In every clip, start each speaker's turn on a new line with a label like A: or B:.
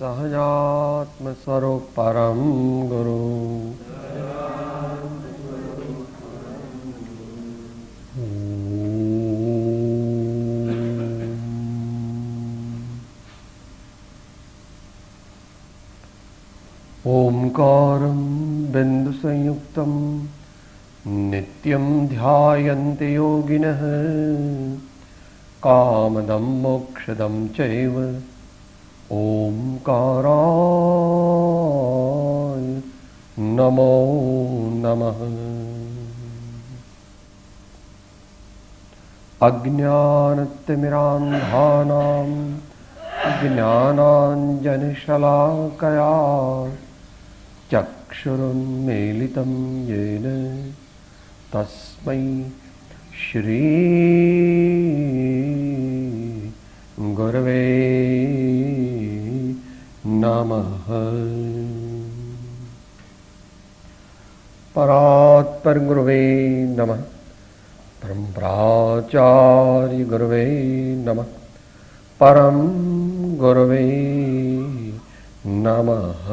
A: સહજાત્મ સ્વરૂપ પરમ ગુરુ ઓમકારં બિંદુ સંયુક્તં નિત્યં ધ્યાયન્તિ યોગિનઃ કામદં મોક્ષદં ચૈવ ઓમકારાય નમો નમઃ. અજ્ઞાનતિમિરાન્ધાનાં જ્ઞાનાંજનશલાકયા ચક્ષુરુન્મીલિतं યેન તસ્મૈ શ્રી ગુરવે નમઃ. પરાત્પર ગુરવે નમઃ. પરમ્પરાચાર્ય ગુરવે નમઃ. પરમ ગુરવે નમઃ.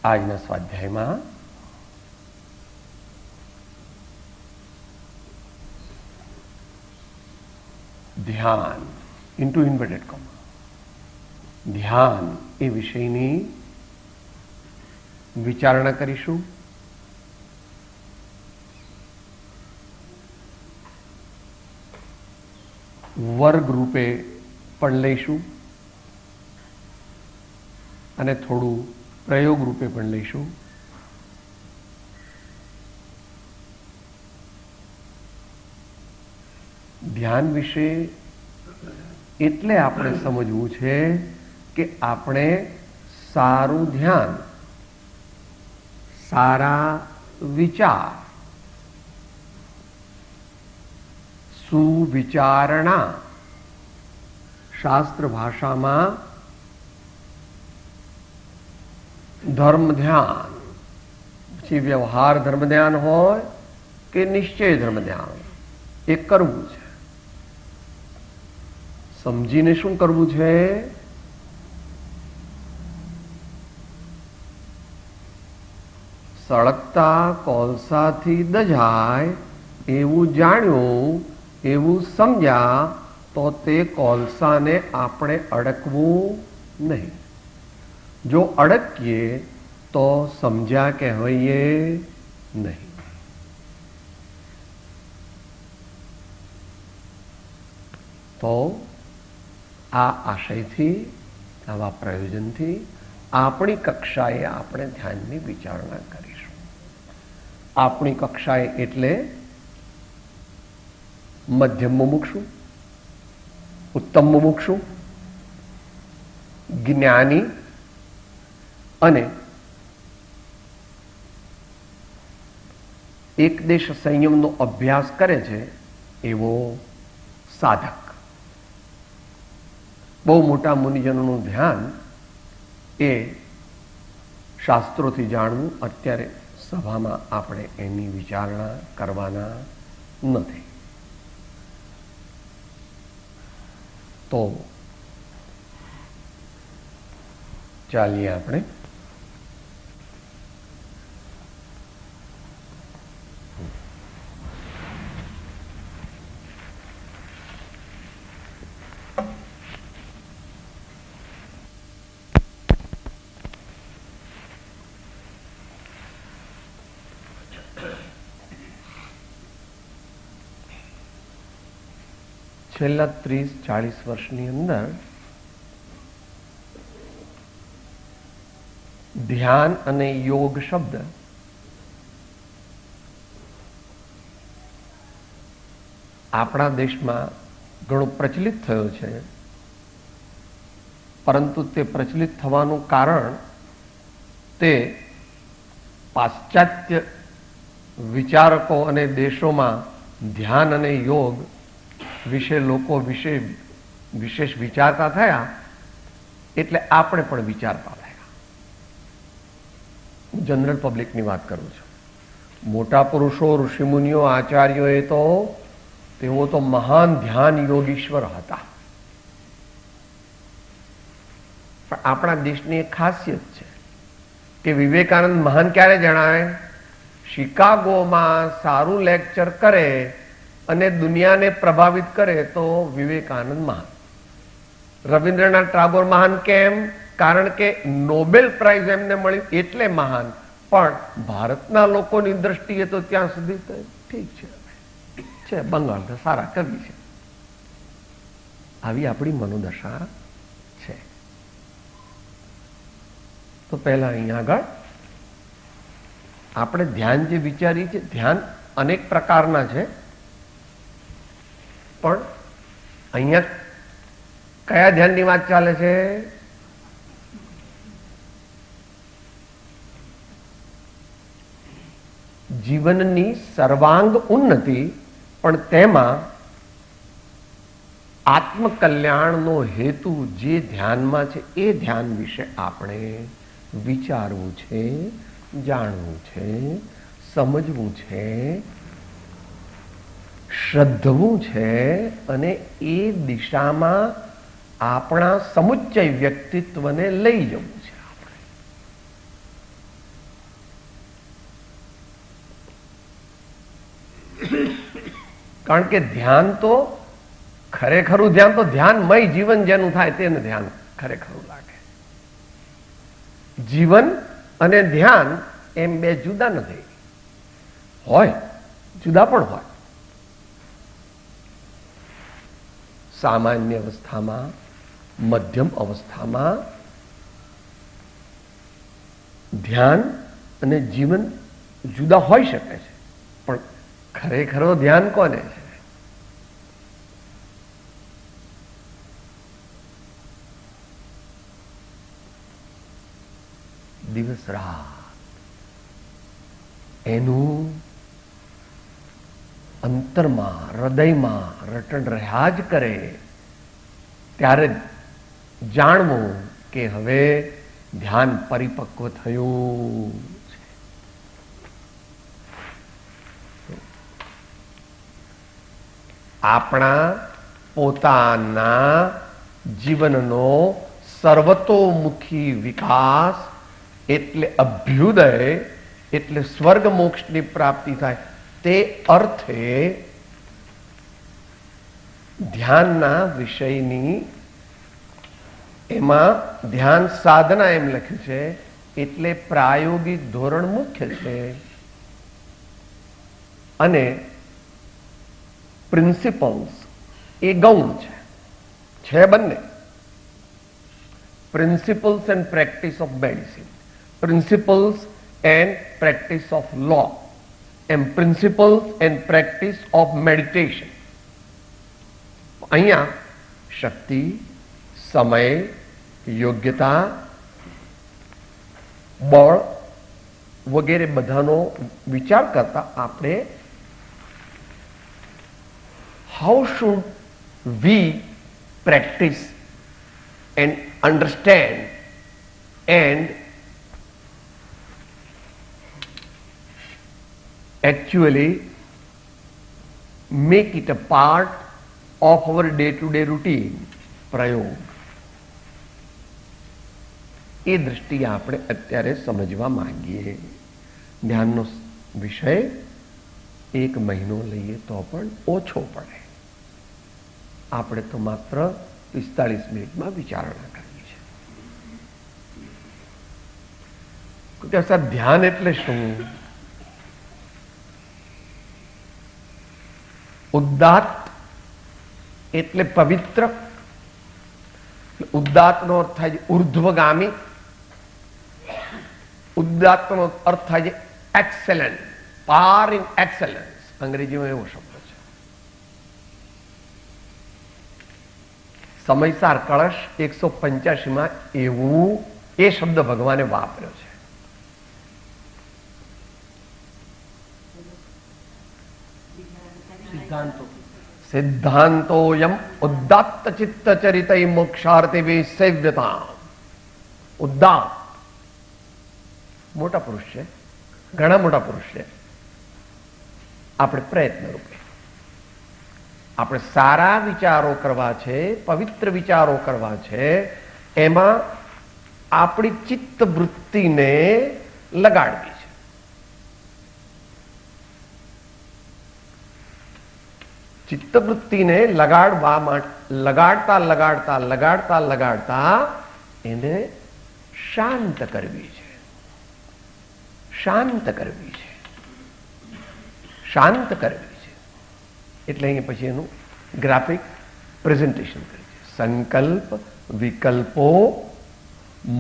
A: આજના સ્વાધ્યાયમાં ધ્યાન ઇન્ટુ ઇન્વર્ટેડ કોમા ધ્યાન એ વિષયની વિચારણા કરીશું. વર્ગ રૂપે પણ લઈશું અને થોડું પ્રયોગ રૂપે પણ લઈશું. ધ્યાન વિશે એટલે આપણે સમજવું છે કે આપણે સારું ધ્યાન, સારા વિચાર, સુવિચારણા, શાસ્ત્ર ભાષામાં ધર્મ ધ્યાન, પછી વ્યવહાર ધર્મ ધ્યાન હોય કે નિશ્ચય ધર્મ ધ્યાન, એ કરવું છે. સમજીને શું કરવું છે? સળગતા કોલસાથી દજાય એવું જાણ્યું, એવું સમજ્યા તો તે કોલસાને આપણે અડકવું નહીં. જો અડકીએ તો સમજ્યા કહેવાઈએ નહીં. તો આ આશયથી, આવા પ્રયોજનથી આપણી કક્ષાએ આપણે ધ્યાનની વિચારણા કરીશું. આપણી કક્ષાએ એટલે મધ્યમ મુમુક્ષુ, ઉત્તમ મુમુક્ષુ, જ્ઞાની અને એકદેશ સંયમનો અભ્યાસ કરે છે એવો સાધક. બહુ મોટા મુનિજનોનું ધ્યાન એ શાસ્ત્રોથી જાણવું અત્યારે સભામાં આપણે એની વિચારણા કરવાના નથી. તો ચાલીએ આપણે. છેલ્લા 30-40 વર્ષની અંદર ધ્યાન અને યોગ શબ્દ આપણા દેશમાં ઘણો પ્રચલિત થયો છે. પરંતુ તે પ્રચલિત થવાનું કારણ તે પાશ્ચાત્ય વિચારકો અને દેશોમાં ધ્યાન અને યોગ વિશે લોકો વિશેષ વિચારતા થયા એટલે આપણે પણ વિચારતા થયા. હું જનરલ પબ્લિકની વાત કરું છું. મોટા પુરુષો, ઋષિમુનિઓ, આચાર્યોએ તેઓ તો મહાન ધ્યાન યોગીશ્વર હતા. પણ આપણા દેશની એક ખાસિયત છે કે વિવેકાનંદ મહાન ક્યારે જણાવે? શિકાગોમાં સારું લેક્ચર કરે અને દુનિયાને પ્રભાવિત કરે તો વિવેકાનંદ મહાન. રવિન્દ્રનાથ ટાગોર મહાન કેમ? કારણ કે નોબેલ પ્રાઇઝ એમને મળી એટલે મહાન. પણ ભારતના લોકોની દ્રષ્ટિએ તો ત્યાં સુધી ઠીક છે, બંગાળ સારા કવિ છે. આવી આપણી મનોદશા છે. તો પહેલા અહીંયા આગળ આપણે ધ્યાન જે વિચારીએ છીએ, ધ્યાન અનેક પ્રકારના છે, પણ અહીંયા કયા ધ્યાનની વાત ચાલે છે? જીવનની સર્વાંગ ઉન્નતિ, પણ તેમાં આત્મકલ્યાણનો હેતુ જે ધ્યાનમાં છે એ ધ્યાન વિશે આપણે વિચારવું છે, જાણવું છે, સમજવું છે, શ્રદ્ધવું છે અને એ દિશામાં આપણા સમુચ્ચય વ્યક્તિત્વને લઈ જવું છે. કારણ કે ધ્યાન તો ખરેખરું ધ્યાન તો ધ્યાનમય જીવન જેનું થાય તેને ધ્યાન ખરેખરું લાગે. જીવન અને ધ્યાન એમ બે જુદા નથી. હોય, જુદા પણ હોય. સામાન્ય અવસ્થામાં, મધ્યમ અવસ્થામાં ધ્યાન અને જીવન જુદા હોઈ શકે છે, પણ ખરેખરો ધ્યાન કોને છે? દિવસ રાત એનું અંતરમાં, હૃદયમાં રટણ રહ્યા જ કરે ત્યારે જાણવું કે હવે ધ્યાન પરિપક્વ થયું છે. આપણા પોતાના જીવનનો સર્વતોમુખી વિકાસ એટલે અભ્યુદય, એટલે સ્વર્ગ મોક્ષની પ્રાપ્તિ થાય. તે અર્થે ધ્યાનના વિષયની એમાં ધ્યાન સાધના એમ લખ્યું છે એટલે પ્રાયોગિક ધોરણ મુખ્ય છે અને પ્રિન્સિપલ્સ એ ગૌણ છે બંને. Principles and practice of medicine, principles and practice of law, and principles and practice of meditation. અહીંયા શક્તિ, સમય, યોગ્યતા, બળ વગેરે બધાનો વિચાર કરતા આપણે how should we practice and understand and actually make it a part of our day-to-day routine. પ્રયોગ એ દ્રષ્ટિએ આપણે અત્યારે સમજવા માંગીએ. ધ્યાનનો વિષય 1 મહિનો લઈએ તો પણ ઓછો પડે. આપણે તો માત્ર 45 મિનિટમાં વિચારણા કરીએ છીએ. સાહેબ ધ્યાન એટલે શું? ઉદ્દાત એટલે પવિત્ર. ઉદ્દાતનો અર્થ થાય છે ઉર્ધ્વગામી. ઉદ્દાતનો અર્થ થાય છે એક્સેલન્ટ, પાર ઇન એક્સેલન્સ. અંગ્રેજીમાં એવો શબ્દ છે. સમયસાર કળશ 185માં એવું એ શબ્દ ભગવાને વાપર્યો છે. સિદ્ધાંતોયમ ઉદ્દાત્ત ચિત્ત ચરિતૈ મોક્ષાર્થિભિ સેવ્યતા. ઉદ્દાત મોટા પુરુષ છે, ઘણા મોટા પુરુષ છે. આપણે પ્રયત્ન રૂપે આપણે સારા વિચારો કરવા છે, પવિત્ર વિચારો કરવા છે. એમાં આપણી ચિત્ત વૃત્તિને લગાડવી છે. ચિત્તવૃત્તિને લગાડતા એને શાંત કરવી છે. એટલે અહીંયા પછી એનું ગ્રાફિક પ્રેઝન્ટેશન કરી છે. સંકલ્પ વિકલ્પો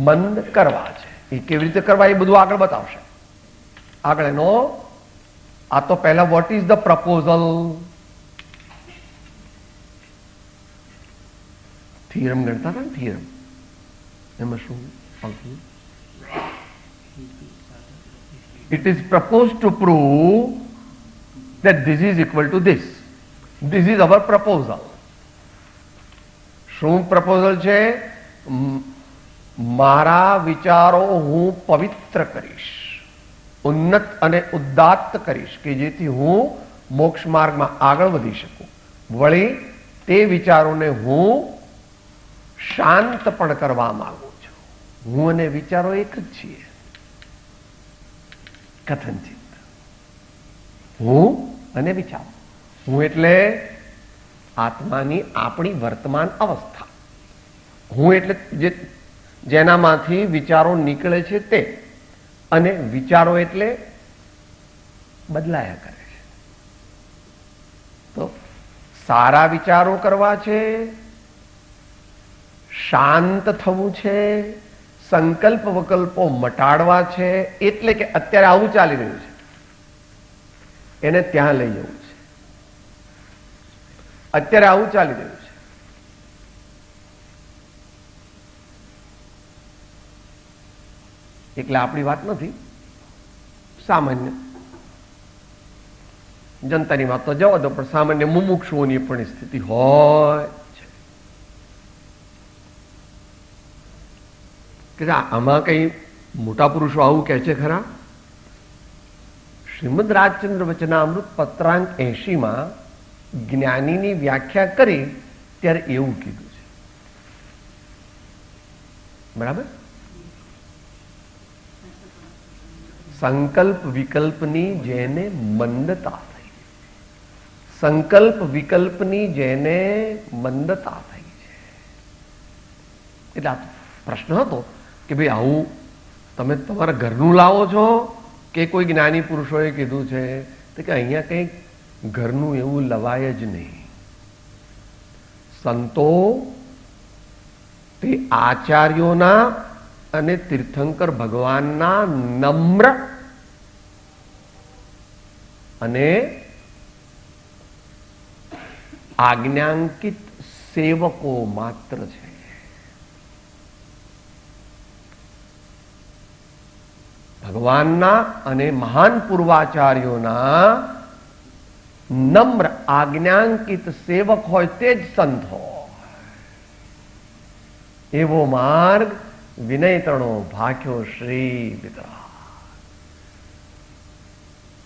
A: મંદ કરવા છે. એ કેવી રીતે કરવા એ બધું આગળ બતાવશે. આગળ એનો આ તો પહેલા what is the proposal, theorem ગણતા હતા ને, થિયરમ એમાં શું આવતું? It is proposed to prove that this is equal to this. This is our proposal. શું પ્રપોઝલ છે? મારા વિચારો હું પવિત્ર કરીશ, ઉન્નત અને ઉદાત્ત કરીશ કે જેથી હું મોક્ષ માર્ગમાં આગળ વધી શકું. વળી તે વિચારોને હું શાંત પણ કરવા માંગુ છું. હું અને વિચારો એક જ છીએ. કથનચિત હું અને વિચારો. હું એટલે આત્માની આપણી વર્તમાન અવસ્થા. હું એટલે જેનામાંથી વિચારો નીકળે છે તે, અને વિચારો એટલે બદલાયા કરે છે. તો સારા વિચારો કરવા છે, શાંત થવું છે, સંકલ્પ વિકલ્પો મટાડવા છે. એટલે કે અત્યારે આવું ચાલી રહ્યું છે એને ત્યાં લઈ જવું છે. અત્યારે આવું ચાલી રહ્યું છે, એટલે આપણી વાત નથી, સામાન્ય જનતાની વાત તો જવા દો, પણ સામાન્ય મુમુક્ષુઓની પણ સ્થિતિ હોય કે આમાં કઈ મોટા પુરુષો આવું કહે છે ખરા? શ્રીમદ રાજચંદ્ર વચનામૃત પત્રાંક 80 જ્ઞાનીની વ્યાખ્યા કરી ત્યારે એવું કીધું છે. બરાબર? સંકલ્પ વિકલ્પની જેને મંદતા થઈ, સંકલ્પ વિકલ્પની જેને મંદતા થઈ છે. એટલે આ પ્રશ્ન હતો કે ભાઈ આવું તમે તમારા ઘરનું લાવો છો કે કોઈ જ્ઞાની પુરુષોએ કીધું છે? તો કે અહીંયા કંઈક ઘરનું એવું લવાય જ નહીં. સંતો તે આચાર્યોના અને તીર્થંકર ભગવાનના નમ્ર અને આજ્ઞાંકિત સેવકો માત્ર છે. ભગવાનના અને મહાન પૂર્વાચાર્યોના નમ્ર આજ્ઞાંકિત સેવક હોય તે જ સંત હોય. એવો માર્ગ વિનયતણો ભાખ્યો શ્રી વિતરા.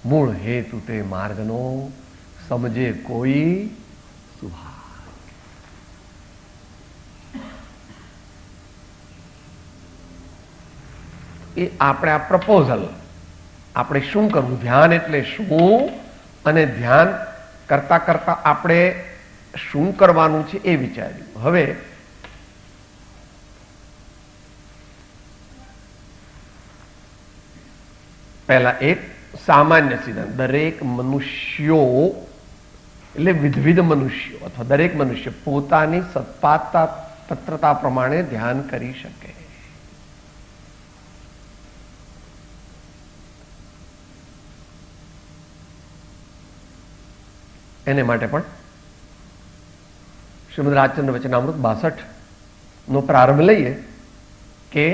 A: મૂળ હેતુ તે માર્ગનો સમજે કોઈ સુભાગ. એ આપણે આ પ્રપોઝલ, આપણે શું કરવું, ધ્યાન એટલે શું, અને ધ્યાન કરતા કરતા આપણે શું કરવાનું છે એ વિચાર્યું. હવે પહેલા એક સામાન્ય સિદ્ધાંત, દરેક મનુષ્યો એટલે વિવિધ મનુષ્યો અથવા દરેક મનુષ્ય પોતાની સત્પાત્રતા પ્રમાણે ધ્યાન કરી શકે. એને માટે પણ શ્રીમદ રાજચંદ્ર વચનામૃત 62 નો પ્રારંભ લઈએ કે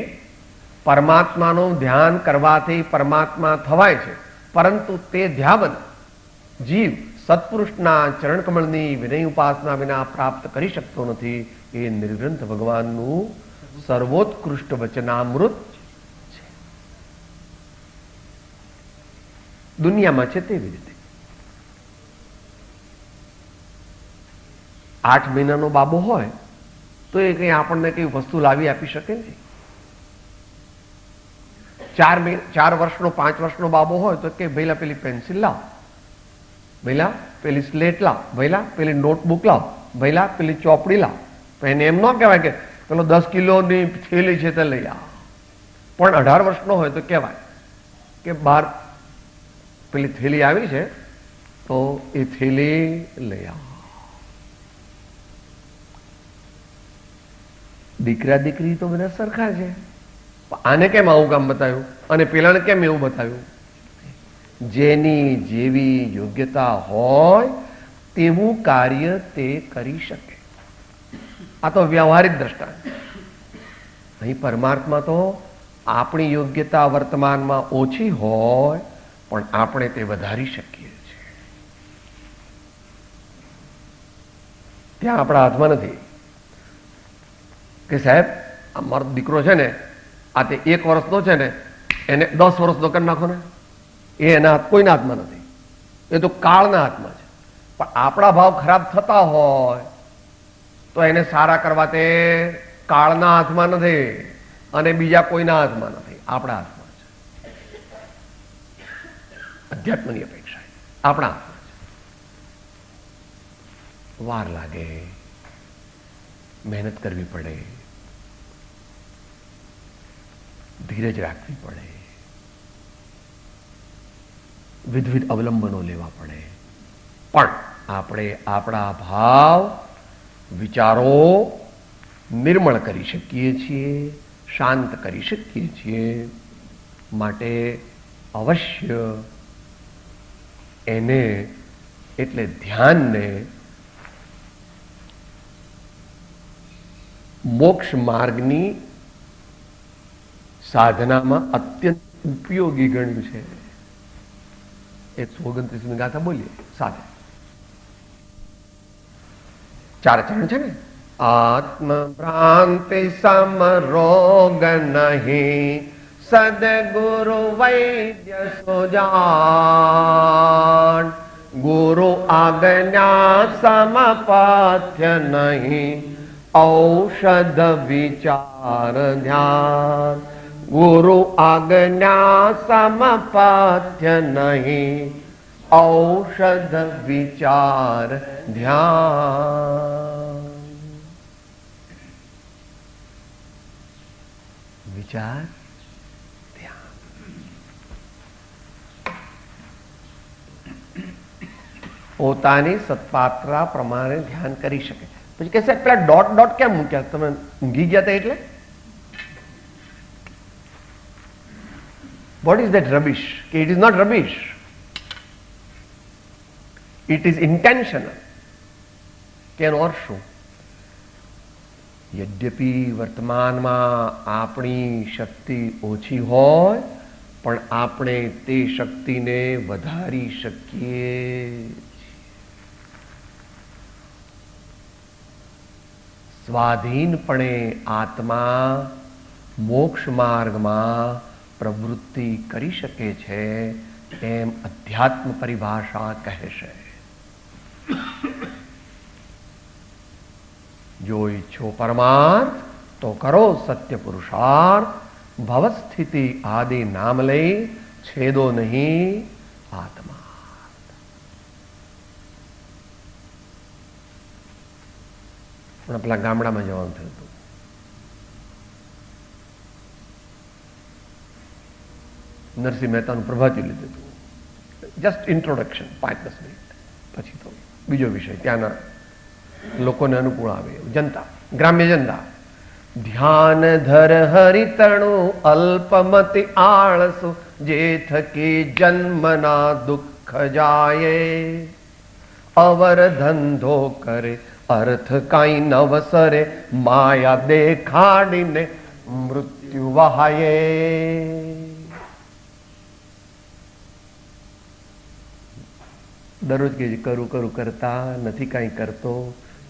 A: પરમાત્માનું ધ્યાન કરવાથી પરમાત્મા થવાય છે, પરંતુ તે ધ્યાન જીવ સત્પુરુષના ચરણ કમળની વિનય ઉપાસના વિના પ્રાપ્ત કરી શકતો નથી. એ નિર્ગ્રંથ ભગવાનનું સર્વોત્કૃષ્ટ વચનામૃત છે. દુનિયામાં છે તેવી રીતે 8 મહિનાનો બાબો હોય તો એ કઈ આપણને કઈ વસ્તુ લાવી આપી શકે નહીં. 4 વર્ષનો 5 વર્ષનો બાબો હોય તો કે ભઈલા પેલી પેન્સિલ લાવ, ભઈલા પેલી સ્લેટ લાવ, ભઈલા પેલી નોટબુક લાવ, ભઈલા પેલી ચોપડી લાવ. તો એને એમ ન કહેવાય કે પેલો 10 કિલોની થેલી છે તે લઈ આવ. પણ 18 વર્ષનો હોય તો કહેવાય કે બહાર પેલી થેલી આવી છે તો એ થેલી લઈ આવ. દીકરા દીકરી તો બધા સરખા છે. આને કેમ આવું કામ બતાવ્યું અને પેલાને કેમ એવું બતાવ્યું? જેની જેવી યોગ્યતા હોય તેવું કાર્ય તે કરી શકે. આ તો વ્યવહારિક દ્રષ્ટાંત. અહીં પરમાર્થમાં તો આપણી યોગ્યતા વર્તમાનમાં ઓછી હોય પણ આપણે તે વધારી શકીએ છીએ. ત્યાં આપણા હાથમાં નથી કે સાહેબ મારો દીકરો છે ને આ તે 1 વર્ષનો છે ને એને 10 વર્ષનો કરી નાખો ને. એ એના હાથ કોઈના હાથમાં નથી. એ તો કાળના હાથમાં છે. પણ આપણા ભાવ ખરાબ થતા હોય તો એને સારા કરવા તે કાળના હાથમાં નથી અને બીજા કોઈના હાથમાં નથી, આપણા હાથમાં છે. અધ્યાત્મની અપેક્ષા આપણા હાથમાં છે. વાર લાગે, મહેનત કરવી પડે, ધીરજ રાખવી પડે, વિવિધ અવલંબનો લેવા પડે. પણ આપણે આપણા ભાવ વિચારો નિર્મળ કરી શકીએ છીએ, શાંત કરી શકીએ છીએ. માટે અવશ્ય એને એટલે ધ્યાનને મોક્ષ માર્ગની સાધનામાં અત્યંત ઉપયોગી ગણ્યું છે. 129 ગાથા બોલીએ સાથે. 4 ચરણ છે ને. આત્મ ભ્રાંતિ સમરોગ નહીં, સદગુરુ વૈદ્ય સુજાન, ગુરુ આજ્ઞા સમપાથ્ય નહીં, ઔષધ વિચાર ધ્યાન. ગુરુ આજ્ઞા સમપાથ્ય નહીં, ઔષધ વિચાર ધ્યાન. વિચાર ધ્યાન. પોતાની સત્પાત્રા પ્રમાણે ધ્યાન કરી શકે. પછી કહેશે પેલા ડોટ ડોટ કેમ મૂક્યા? તમે ઊંઘી ગયા હતા એટલે? What is that rubbish? It is not rubbish. It is intentional. કેનો અર્થ શું? યદ્યપિ વર્તમાનમાં આપણી શક્તિ ઓછી હોય પણ આપણે તે શક્તિને વધારી શકીએ. સ્વાધીનપણે આત્મા મોક્ષ માર્ગમાં પ્રવૃત્તિ કરી શકે છે એમ અધ્યાત્મ પરિભાષા કહે છે. જો ઈચ્છો પરમાર્થ તો કરો સત્ય પુરુષાર્થ, ભવસ્થિતિ આદિ નામ લઈ છેદો નહીં આત્મા. પણ પેલા ગામડામાં જવાનું થયું હતું. નરસિંહ મહેતાનું પ્રભાતી લીધું હતું. Just introduction 5-10 minute. પછી તો બીજો વિષય ત્યાંના લોકોને અનુકૂળ આવે. જનતા, ગ્રામ્ય જનતા. ધ્યાન ધર હરિતણુ અલ્પમતિ આળસુ, જે થકી જન્મના દુઃખ જાય. અવર ધંધો કરે અર્થ કાંઈ નવસરે, માયા દેખાડીને મૃત્યુ વહાયે. દરરોજ કે કરું કરું કરતા નથી કાંઈ કરતો,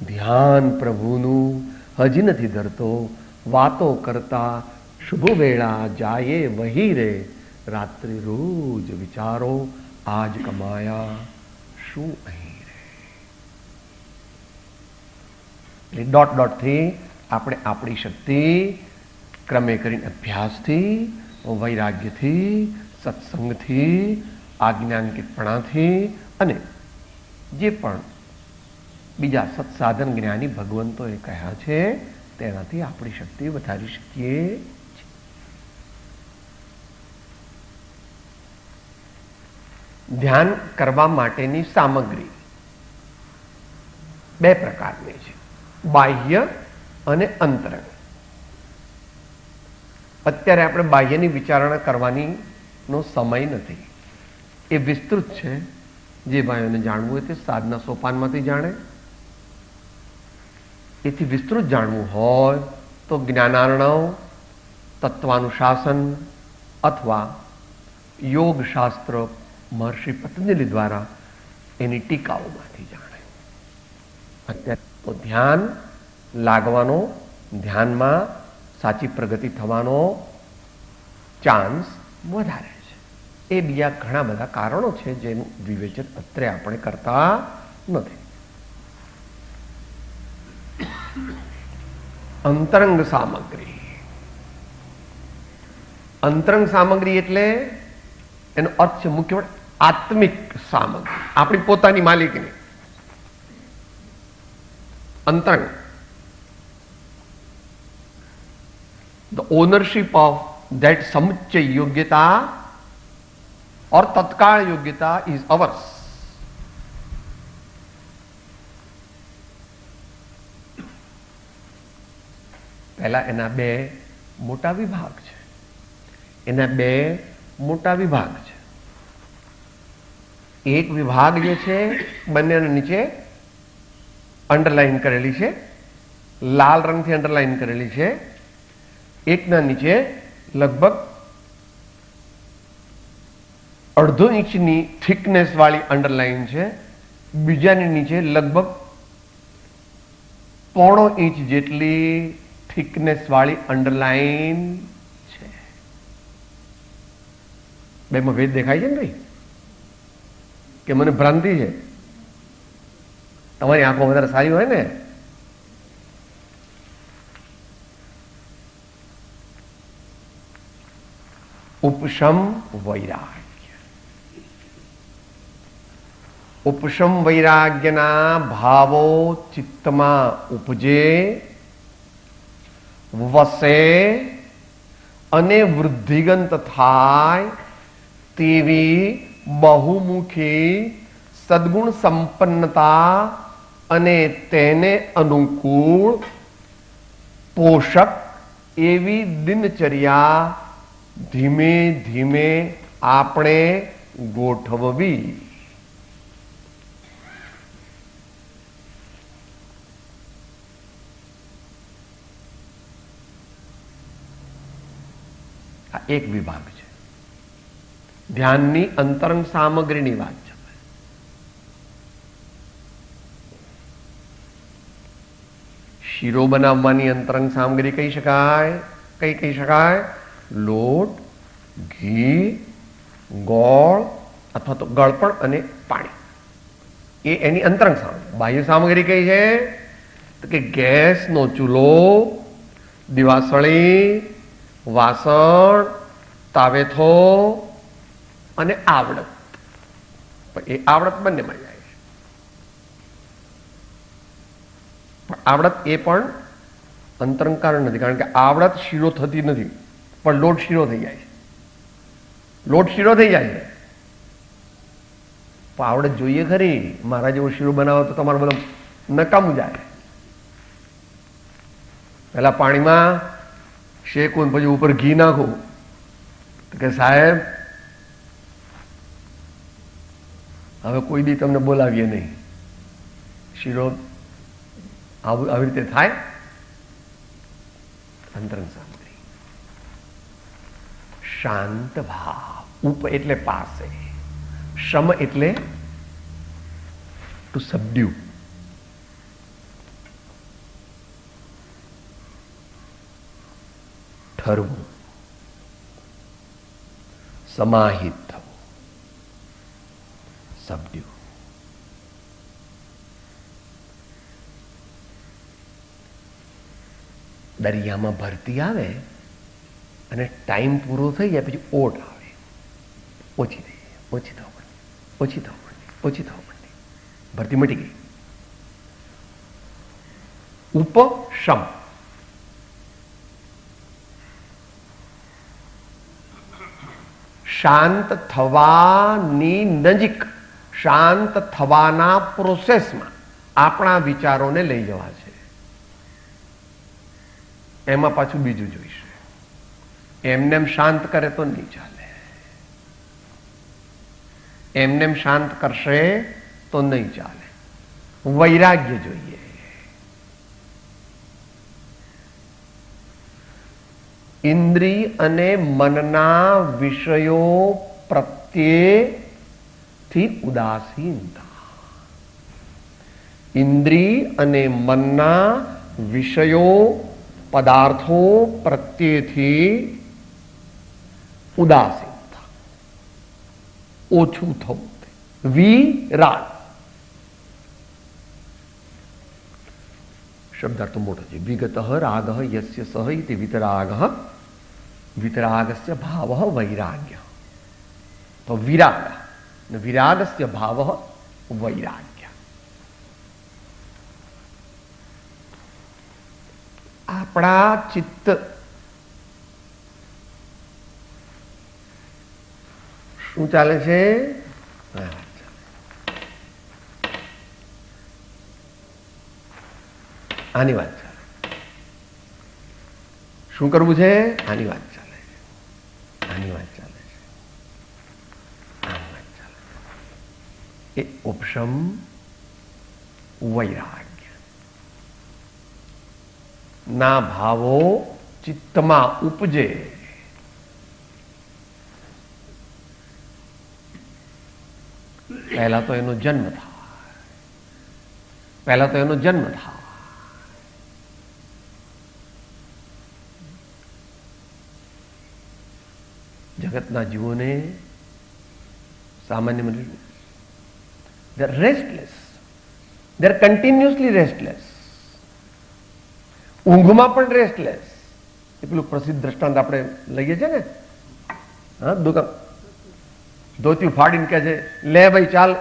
A: ધ્યાન પ્રભુનું હજી નથી ધરતો, વાતો કરતા શુભ વેળા જાયે વહી રે, રાત્રિ રોજ વિચારો આજ કમાયા શું અહીં રે. ડોટ ડોટથી આપણે આપણી શક્તિ ક્રમે કરીને અભ્યાસથી, વૈરાગ્યથી, સત્સંગથી, આજ્ઞાંકિતપણાથી અને જે પણ બીજા સત્સાધન જ્ઞાની ભગવંતોએ કહ્યા છે તેનાથી આપણી શક્તિ વધારી શકીએ. ધ્યાન કરવા માટેની સામગ્રી બે પ્રકારની છે, બાહ્ય અને અંતરંગ. અત્યારે આપણે બાહ્યની વિચારણા કરવાની નો સમય નથી, એ વિસ્તૃત છે. જે ભાઈઓને જાણવું હોય તે સાધના સોપાનમાંથી જાણે. એથી વિસ્તૃત જાણવું હોય તો જ્ઞાનાર્ણવ, તત્વાનુશાસન અથવા યોગ શાસ્ત્ર મહર્ષિ પતંજલિ દ્વારા એની ટીકાઓમાંથી જાણે. અત્યારે તો ધ્યાન લાગવાનો, ધ્યાનમાં સાચી પ્રગતિ થવાનો ચાન્સ વધારે છે. એ બીજા ઘણા બધા કારણો છે જેનું વિવેચન અત્રે આપણે કરતા નથી. અંતરંગ સામગ્રી. અંતરંગ સામગ્રી એટલે એનો અર્થ છે મુખ્ય આત્મિક સામગ્રી, આપણી પોતાની માલિકીની. અંતરંગ, the ownership of that samuchya yogyata or tatkal yogyata is ours. પહેલા એના બે મોટા વિભાગ છે. એક વિભાગ જે છે બંનેના નીચે અંડરલાઈન કરેલી છે, લાલ રંગથી અંડરલાઈન કરેલી છે. એકના નીચે લગભગ 1/2 ઇંચની થિકનેસ વાળી અંડરલાઈન છે, બીજાની નીચે લગભગ 1/4 ઇંચ જેટલી થિકનેસ વાળી અંડરલાઈન છે. બેમાં ભેદ દેખાય છે ને ભાઈ? કે મને ભ્રાંતિ છે? તમારી આંખો વધારે સારી હોય ને. ઉપશમ વૈરાગ્ય. ઉપશમ વૈરાગ્યના ભાવો ચિત્તમાં ઉપજે, વસે અને વૃદ્ધિગંત થાય તેવી બહુમુખી સદગુણ સંપન્નતા અને તેને અનુકૂળ પોષક એવી દિનચર્યા ધીમે ધીમે આપણે ગોઠવવી. આ એક વિભાગ છે. ધ્યાનની અંતરંગ સામગ્રીની વાત છે. શીરો બનાવવાની અંતરંગ સામગ્રી કહી શકાય. કઈ કહી શકાય? લોટ, ઘી, ગોળ અથવા તો ગળપણ અને પાણી, એ એની અંતરંગ સામગ્રી. બાહ્ય સામગ્રી કઈ છે? તો કે ગેસનો ચૂલો, દિવાસળી, વાસણ, તાવેથો અને આવડત. એ આવડત બંનેમાં જાય છે. આવડત એ પણ અંતરંગ કારણ નથી, કારણ કે આવડત શીરો થતી નથી, પણ લોટ શીરો થઈ જાય છે. લોટ શીરો થઈ જાય છે, પણ આવડત જોઈએ ખરી. મારા જેવો શીરો બનાવો તો તમારું બધું નકામું જાય. પેલા પાણીમાં શેકું પછી ઉપર ઘી નાખું તો કે સાહેબ હવે કોઈ દી તમને બોલાવીએ નહીં. શીરો આવી રીતે થાય. અંતરંગ સામગ્રી. શાંત ભાવ. ઉપ એટલે પાસે, શમ એટલે ટુ સબડ્યુ. ઠરવું, સમાહિત થવું, સબડ્યુ. દરિયામાં ભરતી આવે અને ટાઈમ પૂરો થઈ જાય પછી ઓટ આવે, ઓછી થઈ જાય, ઓછી થવા માંડી, ઓછી થવા માંડી, ઓછી થવા માંડી, ભરતી મટી ગઈ. ઉપશમ, શાંત થવાની નજીક, શાંત થવાના પ્રોસેસમાં આપણા વિચારોને લઈ જવા છે. એમાં પાછું બીજું જોઈશે. એમનેમ શાંત કરે તો નહીં ચાલે, એમનેમ શાંત કરશે તો નહીં ચાલે. વૈરાગ્ય જોઈએ. ઇન્દ્રિય અને મનના વિષયો પ્રત્યેથી ઉદાસીનતા. ઇન્દ્રિય અને મનના વિષયો પદાર્થો પ્રત્યેથી ઉદાસીનતા, ઓછું થવું. વિરાગ શબ્દાર્થ મોટો છે. વિગત રાગ યસ્ય સહ ઇતિ વિતરાગ, વિતરાગસ્ય ભાવ વૈરાગ્ય. તો વિરાગ, વિરાગસ્ય ભાવ વૈરાગ્ય. આપણા ચિત્ત શું ચાલે છે? આની વાત ચાલે. શું કરવું છે? આની વાત ચાલે છે, આની વાત ચાલે છે, આની વાત ચાલે છે. એ ઉપશમ વૈરાગ્ય ના ભાવો ચિત્તમાં ઉપજે. પહેલા તો એનો જન્મ થાય, પહેલા તો એનો જન્મ થાય. જગતના જીવોને સામાન્ય they are restless, they are continuously restless. ઊંઘમાં પણ રેસ્ટલેસ. એ પેલું પ્રસિદ્ધ દ્રષ્ટાંત આપણે લઈએ છીએ ને, હા, દુકાન ધોતિયું ફાડીને કહે છે, લે ભાઈ ચાલ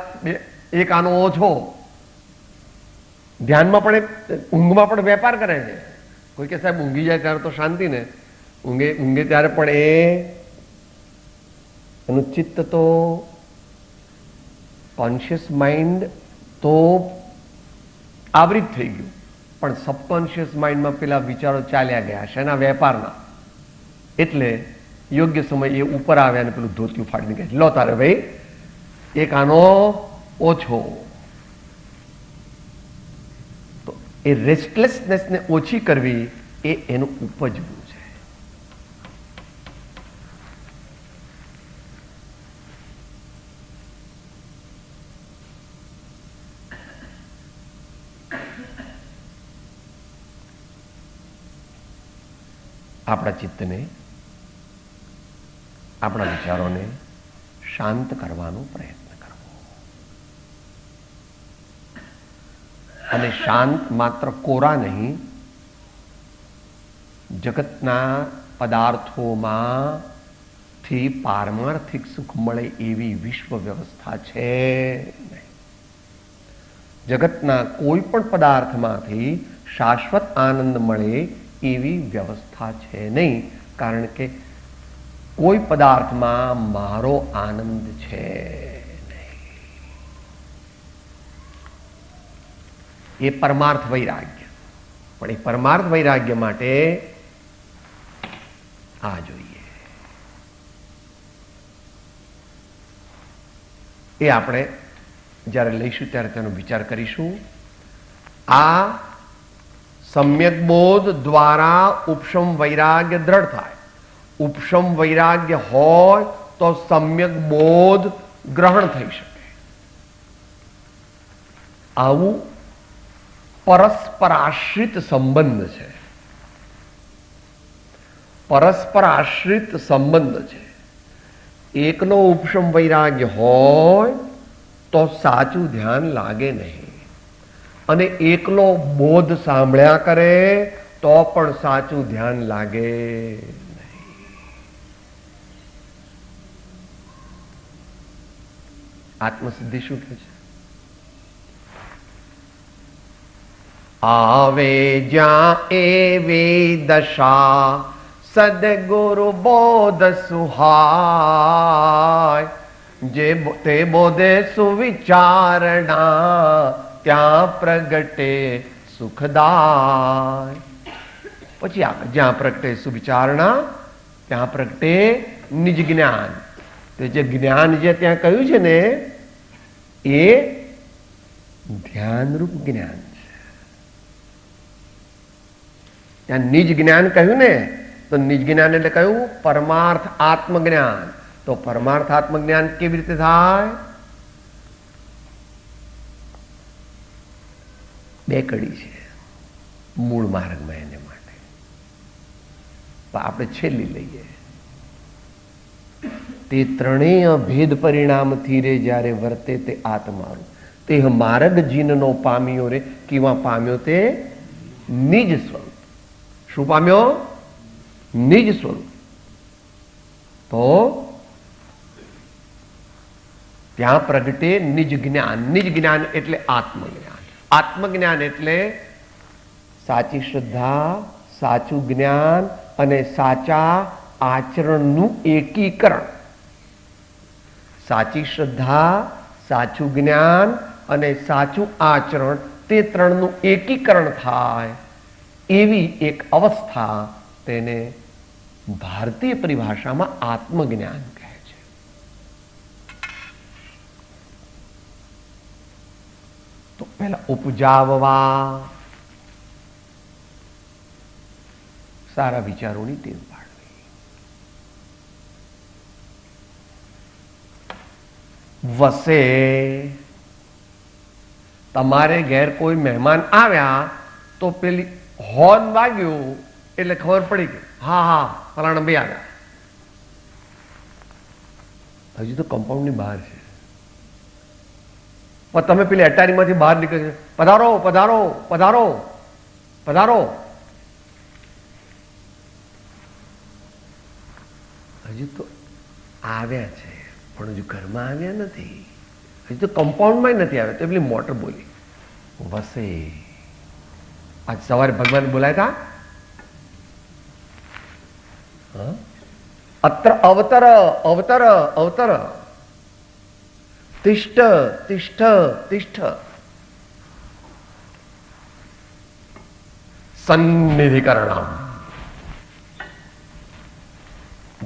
A: એક આનો ઓછો. ધ્યાનમાં પણ ઊંઘમાં પણ વેપાર કરે છે. કોઈ કે સાહેબ ઊંઘી જાય ત્યારે તો શાંતિ ને, ઊંઘે ત્યારે પણ એનું ચિત્ત તો કોન્શિયસ માઇન્ડ તો આવૃત થઈ ગયું, પણ સબકોન્શિયસ માઇન્ડમાં પેલા વિચારો ચાલ્યા ગયા છે એના વેપારના. એટલે યોગ્ય સમય એ ઉપર આવ્યા અને પેલું ધોતિયું ફાડીને કહે, લો તારે ભાઈ એક આનો ઓછો. તો એ રેસ્ટલેસનેસને ઓછી કરવી એ એનું ઉપજવું છે. આપણા ચિત્તને, આપણા વિચારોને શાંત કરવાનો પ્રયત્ન કરવો. અને શાંત માત્ર કોરા નહીં, જગતના પદાર્થોમાંથી પારમાર્થિક સુખ મળે એવી વિશ્વ વ્યવસ્થા છે નહીં. જગતના કોઈ પણ પદાર્થમાંથી શાશ્વત આનંદ મળે એવી વ્યવસ્થા છે નહીં. કારણ કે કોઈ પદાર્થમાં મારો આનંદ છે નહીં. એ પરમાર્થ વૈરાગ્ય. પણ એ પરમાર્થ વૈરાગ્ય માટે આ જોઈએ. એ આપણે જ્યારે લઈશું ત્યારે તેનો વિચાર કરીશું. આ સમ્યક બોધ દ્વારા ઉપશમ વૈરાગ્ય દ્રઢ થાય. ઉપશમ વૈરાગ્ય હોય તો સમ્યક બોધ ગ્રહણ થઈ શકે. આવું પરસ્પર આશ્રિત સંબંધ છે. પરસ્પર આશ્રિત સંબંધ છે. એકનો ઉપશમ વૈરાગ્ય હોય તો સાચું ધ્યાન લાગે નહીં, અને એકલો બોધ સાંભળ્યા કરે તો પણ સાચું ધ્યાન લાગે નહીં. આત્મસિદ્ધિ શું કહે છે? આવે જ્યાં એવી દશા સદગુરુ બોધ સુહાય, જે તે બોધે સુવિચારણા ત્યાં પ્રગટે સુખદાય. પછી આગળ, જ્યાં પ્રગટે સુવિચારણા ત્યાં પ્રગટે નિજ જ્ઞાન. તે જે જ્ઞાન જે ત્યાં કહ્યું છે ને એ ધ્યાનરૂપ જ્ઞાન છે. ત્યાં નિજ જ્ઞાન કહ્યું ને, તો નિજ જ્ઞાન એટલે કહ્યું પરમાર્થ આત્મજ્ઞાન. તો પરમાર્થ આત્મજ્ઞાન કેવી રીતે થાય? બે કડી છે મૂળ માર્ગમાં એને માટે. આપણે છેલ્લી લઈએ. તે ત્રણેય ભેદ પરિણામથી રે જ્યારે વર્તે તે આત્મારું, તે માર્ગ જીનનો પામ્યો રે. કેવા પામ્યો? તે નિજ સ્વરૂપ. શું પામ્યો? નિજ સ્વરૂપ. તો ત્યાં પ્રગટે નિજ જ્ઞાન. નિજ જ્ઞાન એટલે આત્મજ્ઞાન. આત્મજ્ઞાન એટલે સાચી શ્રદ્ધા, સાચું જ્ઞાન અને સાચા આચરણનું એકીકરણ. સાચી શ્રદ્ધા, સાચું જ્ઞાન અને સાચું આચરણ, તે ત્રણનું એકીકરણ થાય એવી એક અવસ્થા, તેને ભારતીય પરિભાષામાં આત્મજ્ઞાન કહે છે. તો પહેલા ઉપજાવવા, સારા વિચારોની ટેવ પાડવી. વસે, તમારે ઘેર કોઈ મહેમાન આવ્યા તો પેલી હોર્ન વાગ્યું એટલે ખબર પડી ગઈ, હા હા ફલાણા ભાઈ આવ્યા. હજુ તો કમ્પાઉન્ડની બહાર છે, પણ તમે પેલી અટારીમાંથી બહાર નીકળી, પધારો પધારો પધારો પધારો. હજુ તો આવ્યા છે પણ હજુ ઘરમાં આવ્યા નથી, હજુ તો કમ્પાઉન્ડમાં નથી આવ્યા. તો પેલી મોટર બોલી, વસે. આજ સવારે ભગવાન બોલાયા હતા, અત્ર અવતર અવતર અવતર, તિષ્ઠ તિષ્ઠ તિષ્ઠ, સન્નિધિકરણમ.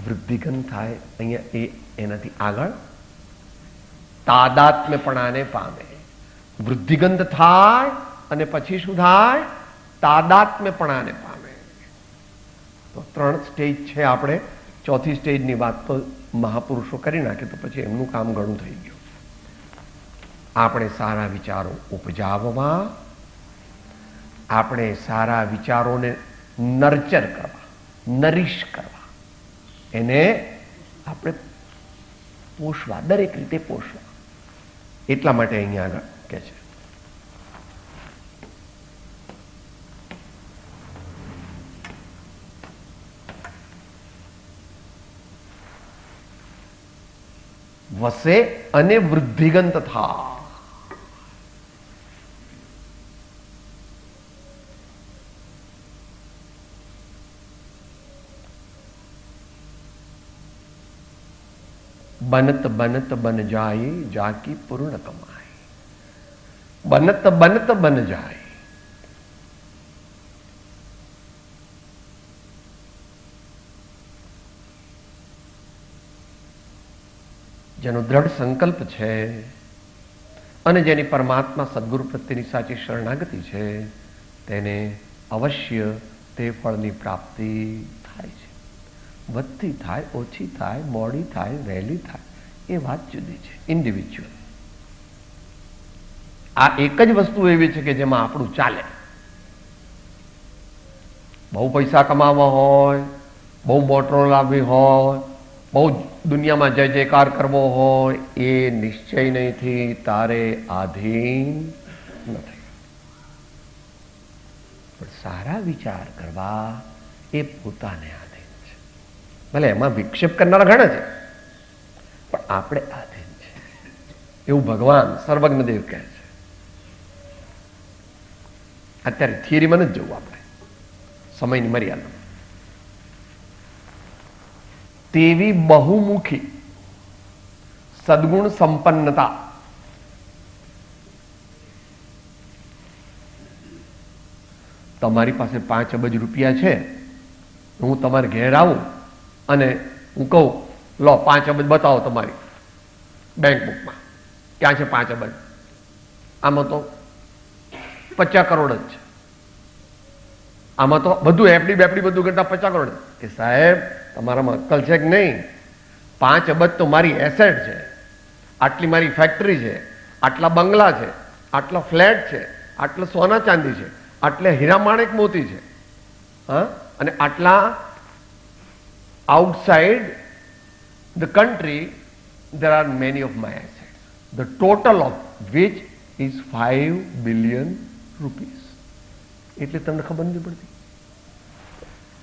A: વૃદ્ધિગન થાય અહીંયા, એ એનાથી આગળ તાદાત્મ્યપણાને પામે. વૃદ્ધિગંધ થાય અને પછી શું થાય? તાદાત્મ્યપણાને પામે. તો 3 સ્ટેજ છે. આપણે ચોથી સ્ટેજની વાત તો મહાપુરુષો કરી નાખે તો પછી એમનું કામ ઘણું થઈ ગયું. આપણે સારા વિચારો ઉપજાવવા, આપણે સારા વિચારોને નર્ચર કરવા, નરીશ કરવા, એને આપણે પોષવા, દરેક રીતે પોષવા. એટલા માટે અહીંયા આગળ કે છે વસે અને વૃદ્ધિગંત થા. बनत बनत बन जाए जाकी पूर्ण कमाए. बनत बनत बन जाए. જેનો દ્રઢ સંકલ્પ છે અને જેની પરમાત્મા સદગુરુ પ્રત્યેની સાચી શરણાગતિ છે, તેને અવશ્ય તે ફળની પ્રાપ્તિ થાય છે. વધતી થાય, ઓછી થાય, મોડી થાય, વહેલી થાય, એ વાત જુદી છે, ઇન્ડિવિજ્યુઅલ. આ એક જ વસ્તુ એવી છે કે જેમાં આપણું ચાલે. બહુ પૈસા કમાવા હોય, બહુ મોટરો લાવવી હોય, બહુ દુનિયામાં જય જયકાર કરવો હોય, એ નિશ્ચય નહીંથી તારે આધીન નથી. પણ સારા વિચાર કરવા એ પોતાને આધીન છે. ભલે એમાં વિક્ષેપ કરનારા ઘણા છે, પણ આપણે આધીન છે એવું ભગવાન સર્વજ્ઞદેવ કહે છે. અત્યારે થિયરીમાં નથી જવું આપણે, સમયની મર્યાદા. તેવી બહુમુખી સદગુણ સંપન્નતા તમારી પાસે 5 અબજ રૂપિયા છે, હું તમારે ઘેર આવું અને હું કહું લો 5 અબજ બતાવો તમારી બેંક બુકમાં, ક્યાં છે 5 અબજ? આમાં તો 50 કરોડ જ છે. આમાં તો બધું એફડી બેફડી બધું કરતા 50 કરોડ. કે સાહેબ તમારામાં અક્કલ છે કે નહીં? 5 અબજ તો મારી એસેટ છે, આટલી મારી ફેક્ટરી છે, આટલા બંગલા છે, આટલા ફ્લેટ છે, આટલા સોના ચાંદી છે, આટલે હીરા માણેક મોતી છે, હા, અને આટલા outside the country there are many of my assets, the total of which is 5 billion rupees. એટલે તમને ખબર નથી પડતી.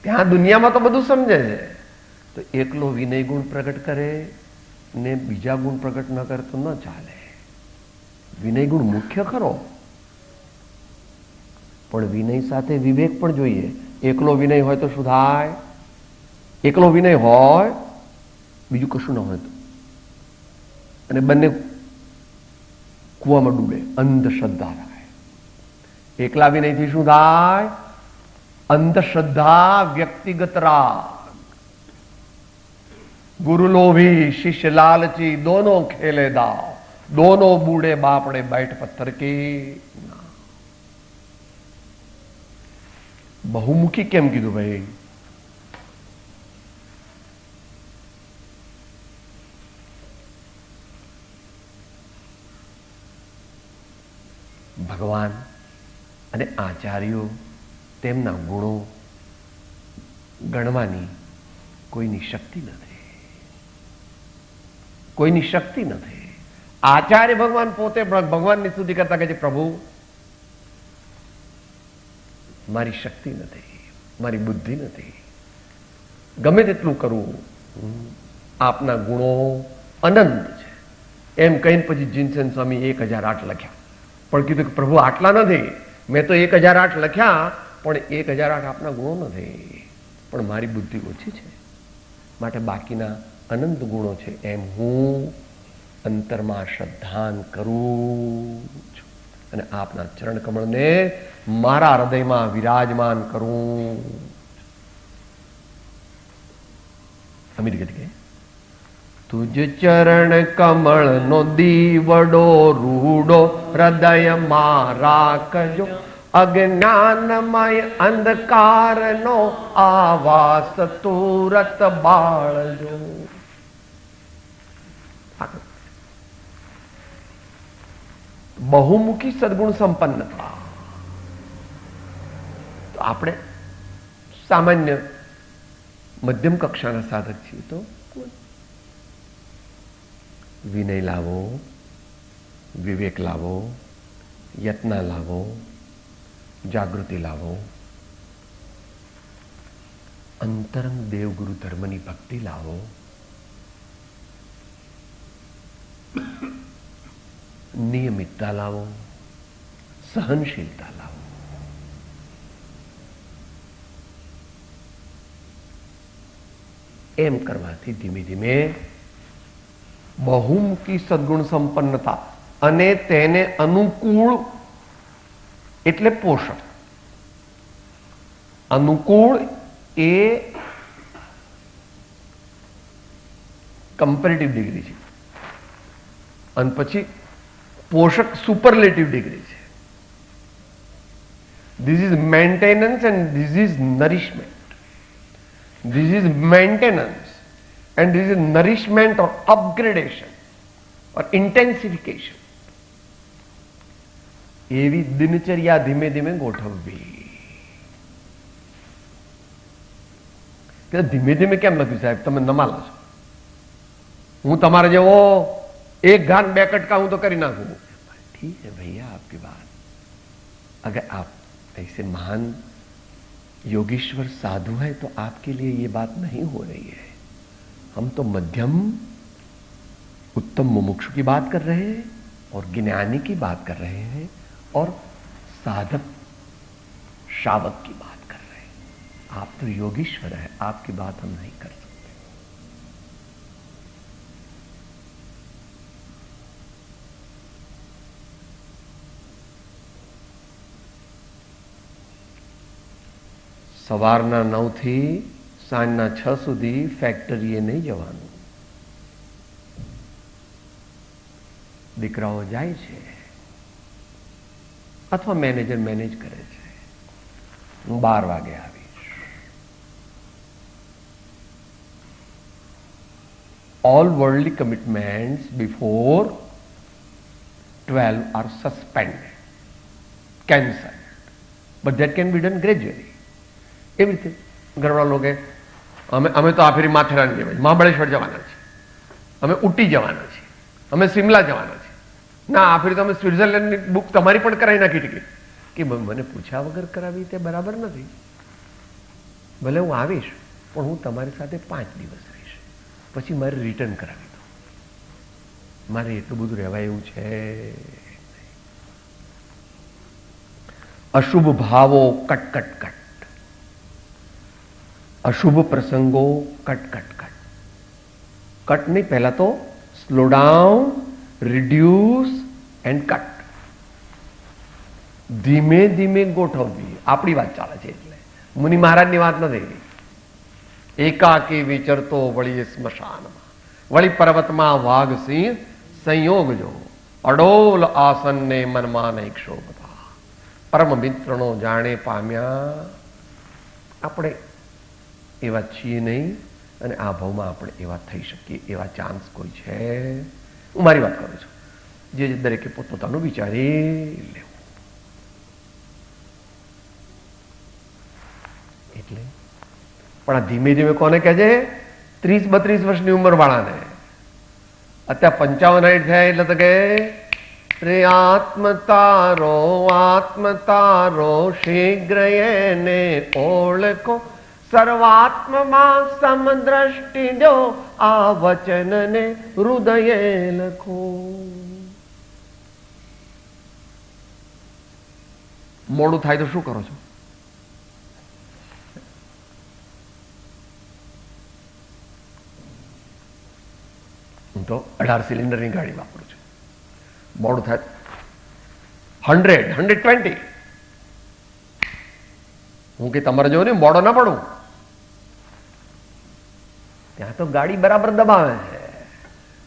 A: ત્યાં દુનિયામાં તો બધું સમજે છે. તો એકલો વિનય ગુણ પ્રગટ કરે ને બીજા ગુણ પ્રગટ ન કરે તો ન ચાલે. વિનય ગુણ મુખ્ય ખરો, પણ વિનય સાથે વિવેક પણ જોઈએ. એકલો વિનય હોય તો શું થાય? એકલો વિનય હોય, બીજું કશું ન હોય તો, અને બંને કૂવામાં ડૂબે, અંધશ્રદ્ધા થાય. એકલા વિનયથી શું થાય? અંધશ્રદ્ધા, વ્યક્તિગત રાગ, गुरु लोभी शिष्य लालची, दोनों खेले दाव, दोनों बूढ़े बापड़े बैठ पत्थर की. બહુમુખી કેમ કીધું ભાઈ? ભગવાન અને આચાર્યો તેમના ગુણો ગણવાની કોઈની શક્તિ નથી, કોઈની શક્તિ નથી. આચાર્ય ભગવાન પોતે ભગવાનની સ્તુતિ કરતા કહે છે, પ્રભુ મારી શક્તિ નથી, મારી બુદ્ધિ નથી, ગમે તેટલું કરવું, આપના ગુણો અનંત છે. એમ કહીને પછી જીનસેન સ્વામી 1008 લખ્યા. પણ કીધું કે પ્રભુ આટલા નથી, મેં તો 1008 લખ્યા, પણ 1008 આપના ગુણો નથી, પણ મારી બુદ્ધિ ઓછી છે, માટે બાકીના અનંત ગુણો છે. એમ હું અંતરમાં શ્રદ્ધાન કરું છું અને આપના ચરણ કમળને મારા હૃદયમાં વિરાજમાન કરું. અમીર કહે, તુજ ચરણ કમળ નો દીવડો રૂડો હૃદયમાં રાખજો, અજ્ઞાનમય અંધકાર નો આવાસ તુરત બાળજો. બહુમુખી સદગુણ સંપન્નતા. તો આપણે સામાન્ય મધ્યમ કક્ષાના સાધક છીએ, તો વિનય લાવો, વિવેક લાવો, યત્ન લાવો, જાગૃતિ લાવો, અંતરંગ દેવગુરુ ધર્મની ભક્તિ લાવો, નિયમિતતા લાવો, સહનશીલતા લાવો. એમ કરવાથી ધીમે ધીમે બહુમુખી સદગુણ સંપન્નતા અને તેને અનુકૂળ એટલે પોષક. અનુકૂળ એ કમ્પેરેટિવ ડિગ્રી છે અને પછી પોષક સુપરલેટિવ ડિગ્રી છે. This is maintenance and this is nourishment. This is maintenance and this is nourishment or upgradation or intensification. એવી દિનચર્યા ધીમે ધીમે ગોઠવવી. ધીમે ધીમે કેમ લખ્યું સાહેબ? તમે નમાલો છો. હું તમારે જેવો એક ઘાન બે કટકા હું તો કરી નાખું. ठीक है भैया आपकी बात. अगर आप ऐसे महान योगीश्वर साधु है तो आपके लिए ये बात नहीं हो रही है. हम तो मध्यम उत्तम मुमुक्षु की बात कर रहे हैं और ज्ञानी की बात कर रहे हैं और साधक शावक की बात कर रहे हैं. आप तो योगीश्वर है, आपकी बात हम नहीं कर सकते. સવારના 9 થી સાંજના 6 સુધી ફેક્ટરીએ નહીં જવાનું. દીકરાઓ જાય છે અથવા મેનેજર મેનેજ કરે છે. હું 12 વાગે આવીશ. All worldly commitments before 12 are suspended, cancelled, but that can be done gradually. એવી રીતે ઘરવાળા લોકો અમે તો આ ફેરી માથેરાન જવાય, મહાબળેશ્વર જવાના છે, અમે ઉટી જવાના છીએ, અમે સિમલા જવાના છીએ. ના, આ ફેરી તો અમે સ્વિટ્ઝરલેન્ડની બુક તમારી પણ કરાવી નાખી ટિકિટ. કે મને પૂછ્યા વગર કરાવી તે બરાબર નથી. ભલે હું આવીશ પણ હું તમારી સાથે 5 દિવસ રહીશ, પછી મારે રિટર્ન કરાવી દો. મારે એટલું બધું રહેવાય એવું છે. અશુભ ભાવો કટ કટ કટ, અશુભ પ્રસંગો કટ કટ કટ. કટ નહીં, પહેલા તો slow down, reduce and cut. ધીમે ધીમે ગોઠવવી. આપણી વાત ચાલે છે એટલે મુનિ મહારાજની વાત નથી. એકાકી વિચરતો વળી સ્મશાનમાં, વળી પર્વતમાં વાઘ સિંહ સંયોગ જો, અડોલ આસનને મનમાં નહીં ક્ષોભતા, પરમ મિત્રનો જાણે પામ્યા. આપણે એવા છીએ નહીં અને આ ભાવમાં આપણે એવા થઈ શકીએ એવા ચાન્સ કોઈ છે? હું મારી વાત કરું છું. જે દરેકે પોતપોતાનું વિચારી લેવું. એટલે પણ આ ધીમે ધીમે કોને કહે છે? 30-32 વર્ષની ઉંમર વાળાને. અત્યારે 55 થયા એટલે તો કે રે આત્મ તારો શીઘ્ર એને ઓળખો, સર્વાત્મમાં સમદ્રષ્ટિ જો, આ વચનને હૃદયે લખો. મોડું થાય તો શું કરો છો? હું તો 18 સિલિન્ડરની ગાડી વાપરું છું. મોડું થાય 100-120. હું કે તમારે જો ને મોડો ના પડું, ત્યાં તો ગાડી બરાબર દબાવે છે.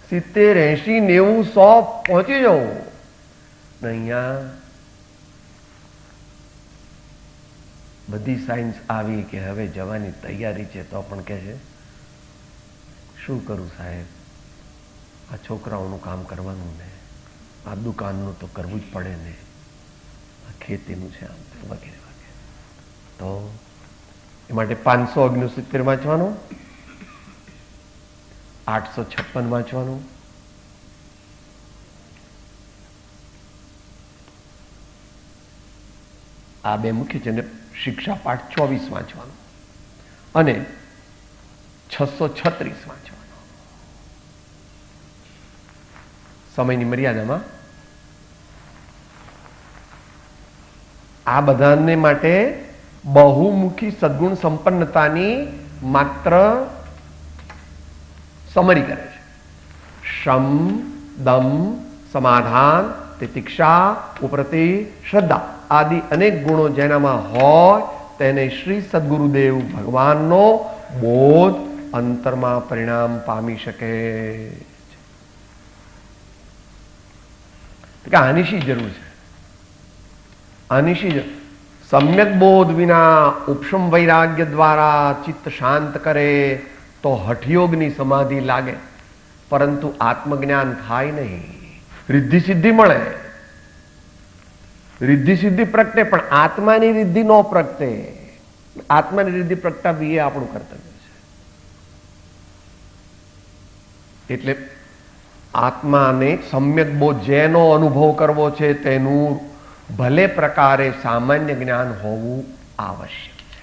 A: 70, 80, 90, 100 પહોંચી જવું. અહીંયા બધી સાયન્સ આવી કે હવે જવાની તૈયારી છે તો પણ કહે છે શું કરું સાહેબ, આ છોકરાઓનું કામ કરવાનું ને, આ દુકાનનું તો કરવું જ પડે ને, આ ખેતીનું છે, આમ વગેરે વગેરે. તો એ માટે 569 વાંચવાનું, 856 વાંચવાનું, આ બે મુખ્ય છે. ને શિક્ષા પાઠ 24 વાંચવાનું અને 636 વાંચવાનું. સમયની મર્યાદામાં આ બધાને માટે બહુમુખી સદગુણ સંપન્નતાની માત્ર સમરી કરે છે. શમ, દમ, સમાધાન, તિતિક્ષા, ઉપરતિ, શ્રદ્ધા આદિ અનેક ગુણો જેનામાં હોય તેને શ્રી સદગુરુદેવ ભગવાનનો બોધ અંતરમાં પરિણામ પામી શકે છે. આની શી જરૂર છે? આની શી જરૂર? સમ્યક બોધ વિના ઉપશમ વૈરાગ્ય દ્વારા ચિત્ત શાંત કરે તો હઠયોગની સમાધિ લાગે, પરંતુ આત્મજ્ઞાન થાય નહીં, રિદ્ધિ સિદ્ધિ મળે. રિદ્ધિ સિદ્ધિ પ્રગટે, પણ આત્માની રિદ્ધિ ન પ્રગટે. આત્માની રિદ્ધિ પ્રગટાવવી એ આપણું કર્તવ્ય છે. એટલે આત્માને સમ્યક બોધ જેનો અનુભવ કરવો છે તેનું ભલે પ્રકારે સામાન્ય જ્ઞાન હોવું આવશ્યક છે.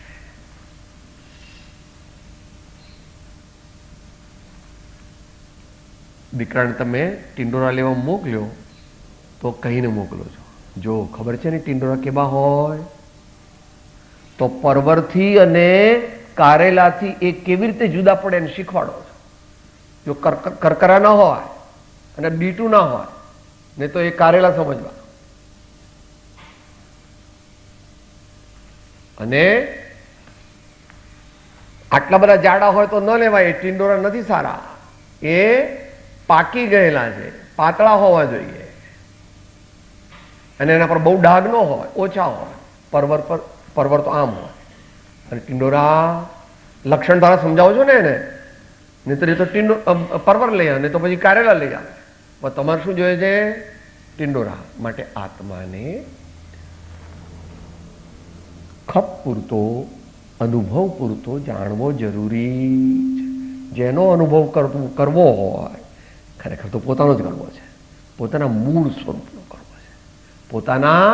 A: દીકરાને તમે ટિંડોરા લેવા મોકલ્યો તો કહીને મોકલો છો, જો ખબર છે ને ટિંડોરા કેવા હોય, તો પરવરથી અને કારેલાથી એ કેવી રીતે જુદા પડે એને શીખવાડો છો. જો કરકરા ના હોય અને બીટું ના હોય ને તો એ કારેલા સમજવા. અને આટલા બધા જાડા હોય તો ન લેવાય, ટિંડોરા નથી સારા, એ પાકી ગયેલા છે, પાતળા હોવા જોઈએ અને એના પર બહુ ડાઘ ન હોય, ઓછા હોય. પરવર તો આમ હોય અને ટિંડોરા લક્ષણ દ્વારા સમજાવો છો ને એને, નહીં તો પરવર લઈ આવે, તો પછી કારેલા લઈ આવે. પણ તમારે શું જોઈએ છે? ટિંડોરા. માટે આત્માને ખપ પૂરતો, અનુભવ પૂરતો જાણવો જરૂરી છે. જેનો અનુભવ કરવો હોય, ખરેખર તો પોતાનો જ કરવો છે, પોતાના મૂળ સ્વરૂપનો કરવો છે, પોતાના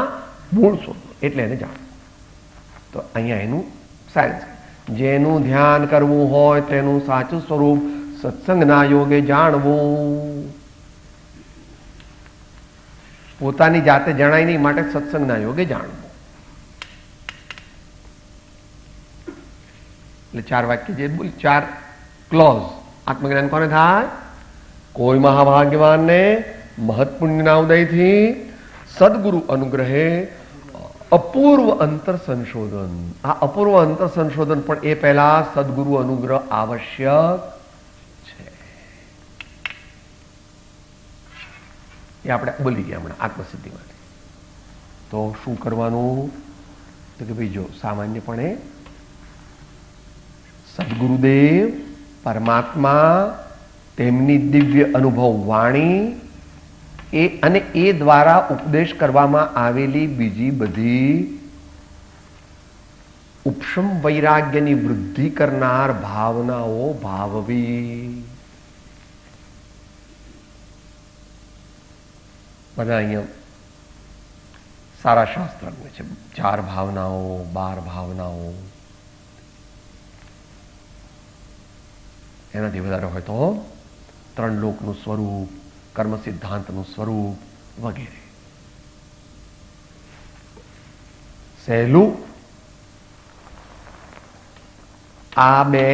A: મૂળ સ્વરૂપ, એટલે એને જાણવું. તો અહીંયા એનું સાયન્સ, જેનું ધ્યાન કરવું હોય તેનું સાચું સ્વરૂપ સત્સંગના યોગે જાણવું. પોતાની જાતે જણાય નહીં, માટે સત્સંગના યોગે જાણવું. એટલે 4 વાક્ય જે બોલ, 4 ક્લોઝ. આત્મજ્ઞાન કોને થાય? કોઈ મહાભાગ્યવાનને મહત્પુણ્યના ઉદયથી સદગુરુ અનુગ્રહે અપૂર્વ અંતર સંશોધન. આ અપૂર્વ અંતર સંશોધન પણ એ પહેલા સદગુરુ અનુગ્રહ આવશ્યક છે. એ આપણે બોલી ગયા હમણાં આત્મસિદ્ધિમાંથી. તો શું કરવાનું? તો કે ભાઈ જો સામાન્યપણે સદગુરુદેવ પરમાત્મા, તેમની દિવ્ય અનુભવ વાણી અને એ દ્વારા ઉપદેશ કરવામાં આવેલી બીજી બધી ઉપશમ વૈરાગ્યની વૃદ્ધિ કરનાર ભાવનાઓ ભાવવી. બધા અહીંયા સારા શાસ્ત્ર છે, 4 ભાવનાઓ, 12 ભાવનાઓ, એનાથી વધારે હોય તો 3 લોકનું સ્વરૂપ, કર્મ સિદ્ધાંતનું સ્વરૂપ વગેરે. સહેલું આ 2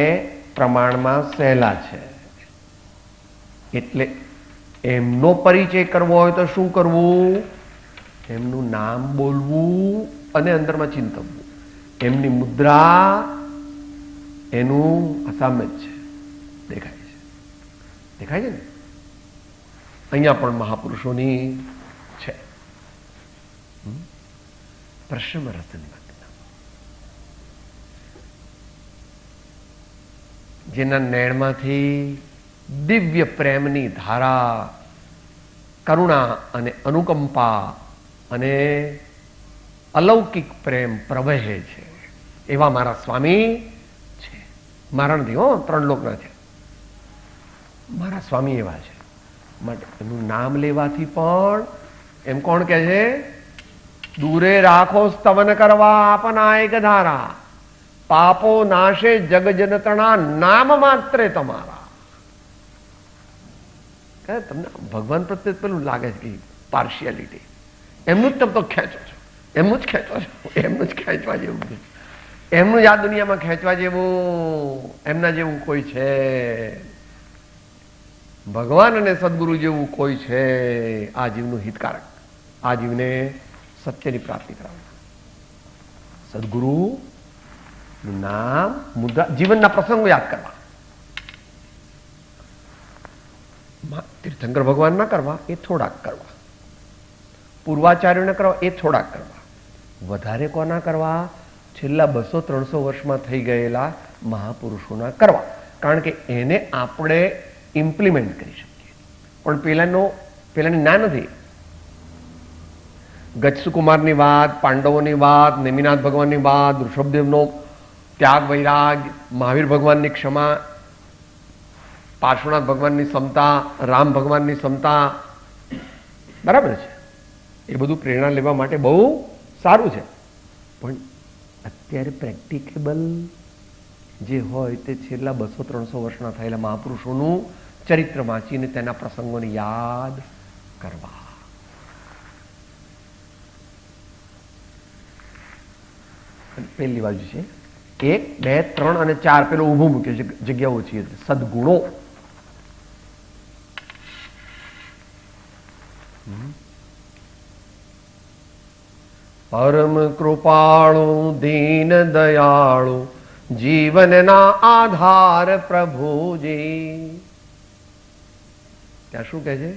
A: પ્રમાણમાં સહેલા છે. એટલે એમનો પરિચય કરવો હોય તો શું કરવું? એમનું નામ બોલવું અને અંદરમાં ચિંતવવું. એમની મુદ્રા એનું અસામે જ છે, દેખાય છે. દેખાય છે ને? અહીંયા પણ મહાપુરુષોની છે. પ્રશ્ન રસની જેના નયનમાંથી દિવ્ય પ્રેમની ધારા, કરુણા અને અનુકંપા અને અલૌકિક પ્રેમ પ્રવહે છે, એવા મારા સ્વામી છે. મારા નથી હો, 3 લોકના છે. મારા સ્વામી એવા છે. માટે એનું નામ લેવાથી પણ એમ કોણ કહે છે? દૂરે રાખો સ્તવન કરવા આપના એક ધારા, પાપો નાશે જગ જનતણા નામ માત્રે તમારા. તમને ભગવાન પ્રત્યે પેલું લાગે છે કે પાર્શિયાલિટી, એમનું જ તમે તો ખેંચો છો, એમનું જ ખેંચો છો, એમનું જ ખેંચવા જેવું છે, એમનું જ આ દુનિયામાં ખેંચવા જેવું, એમના જેવું કોઈ છે? ભગવાન અને સદગુરુ જેવું કોઈ છે આ જીવનું હિતકારક, આ જીવને સત્યની પ્રાપ્તિ કરાવનાર? સદગુરુ નું નામ, મુદ્રા, જીવનના પ્રસંગો યાદ કરવા. તીર્થંકર ભગવાન ના કરવા, એ થોડાક કરવા. પૂર્વાચાર્યોને કરવા, એ થોડાક કરવા. વધારે કોના કરવા? છેલ્લા 200-300 વર્ષમાં થઈ ગયેલા મહાપુરુષોના કરવા. કારણ કે એને આપણે ઇમ્પ્લિમેન્ટ કરી શકીએ. પણ પેલાની ના નથી. ગચ્છકુમારની વાત, પાંડવોની વાત, નેમિનાથ ભગવાનની વાત, ઋષભદેવનો ત્યાગ વૈરાગ, મહાવીર ભગવાનની ક્ષમા, પાર્શ્વનાથ ભગવાનની ક્ષમતા, રામ ભગવાનની ક્ષમતા, બરાબર છે. એ બધું પ્રેરણા લેવા માટે બહુ સારું છે. પણ અત્યારે પ્રેક્ટિકેબલ જે હોય તે છેલ્લા 200-300 વર્ષના થયેલા મહાપુરુષોનું ચરિત્ર વાંચીને તેના પ્રસંગોને યાદ કરવા. પહેલી બાજુ છે 1, 2, 3 અને 4. પેલો ઊભો મૂક્યો છે, જગ્યા ઓછી એટલે સદગુણો. પરમ કૃપાળુ દીન દયાળુ જીવનના આધાર પ્રભુજી. ત્યાં શું કહે છે?